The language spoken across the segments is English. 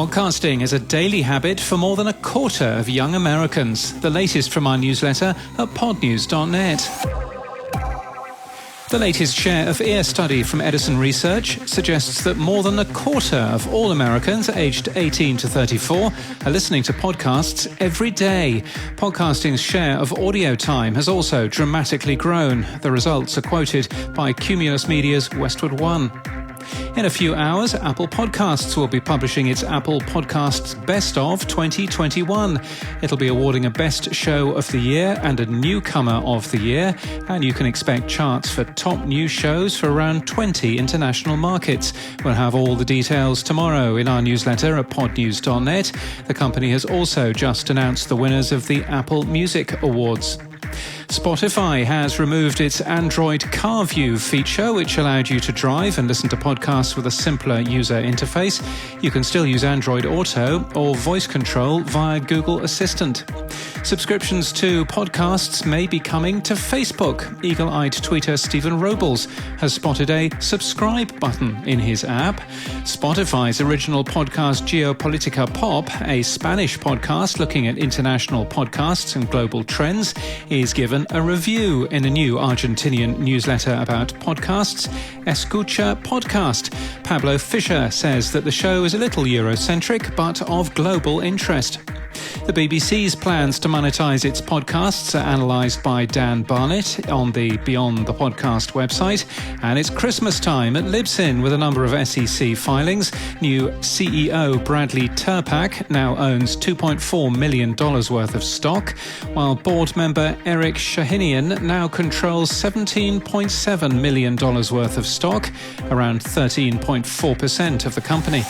Podcasting is a daily habit for more than a quarter of young Americans. The latest from our newsletter at podnews.net. The latest share of ear study from Edison Research suggests that more than a quarter of all Americans aged 18 to 34 are listening to podcasts every day. Podcasting's share of audio time has also dramatically grown. The results are quoted by Cumulus Media's Westwood One. In a few hours, Apple Podcasts will be publishing its Apple Podcasts Best of 2021. It'll be awarding a Best Show of the Year and a Newcomer of the Year, and you can expect charts for top new shows for around 20 international markets. We'll have all the details tomorrow in our newsletter at podnews.net. The company has also just announced the winners of the Apple Music Awards. Spotify has removed its Android Car View feature, which allowed you to drive and listen to podcasts with a simpler user interface. You can still use Android Auto or voice control via Google Assistant. Subscriptions to podcasts may be coming to Facebook. Eagle-eyed tweeter Stephen Robles has spotted a subscribe button in his app. Spotify's original podcast Geopolitica Pop, a Spanish podcast looking at international podcasts and global trends, is given a review in a new Argentinian newsletter about podcasts, Escucha Podcast. Pablo Fischer says that the show is a little Eurocentric, but of global interest. The BBC's plans to monetize its podcasts are analysed by Dan Barnett on the Beyond the Podcast website. And it's Christmas time at Libsyn with a number of SEC filings. New CEO Bradley Tirpak now owns $2.4 million worth of stock, while board member Eric Shahinian now controls $17.7 million worth of stock, around 13.4% of the company.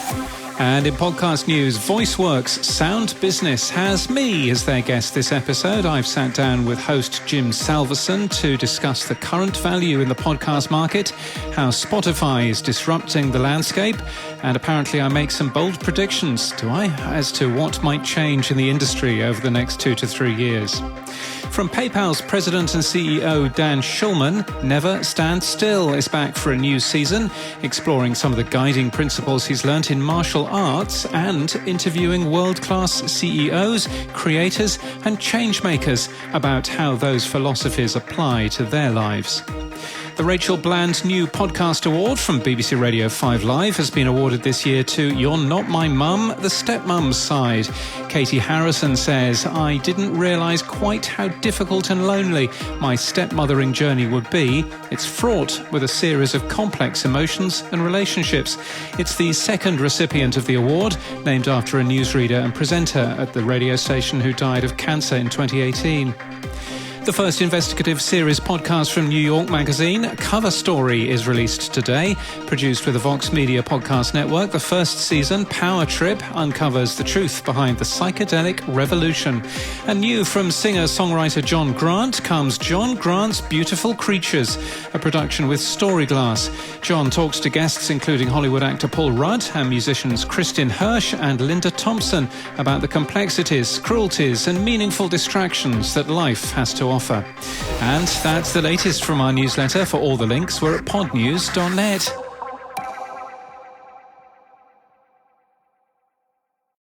And in podcast news, VoiceWorks Sound Business has me as their guest this episode. I've sat down with host Jim Salverson to discuss the current value in the podcast market, how Spotify is disrupting the landscape, and apparently I make some bold predictions, do I, as to what might change in the industry over the next 2 to 3 years. From PayPal's president and CEO Dan Schulman, Never Stand Still is back for a new season, exploring some of the guiding principles he's learnt in martial arts and interviewing world-class CEOs, creators and changemakers about how those philosophies apply to their lives. The Rachel Bland New Podcast Award from BBC Radio 5 Live has been awarded this year to You're Not My Mum, the Stepmom's Side. Katie Harrison says, I didn't realise quite how difficult and lonely my stepmothering journey would be. It's fraught with a series of complex emotions and relationships. It's the second recipient of the award, named after a newsreader and presenter at the radio station who died of cancer in 2018. The first investigative series podcast from New York Magazine, Cover Story, is released today. Produced with the Vox Media Podcast Network, the first season, Power Trip, uncovers the truth behind the psychedelic revolution. And new from singer-songwriter John Grant comes John Grant's Beautiful Creatures, a production with Storyglass. John talks to guests including Hollywood actor Paul Rudd and musicians Kristin Hirsch and Linda Thompson about the complexities, cruelties and meaningful distractions that life has to offer. And that's the latest from our newsletter. For all the links, we're at podnews.net.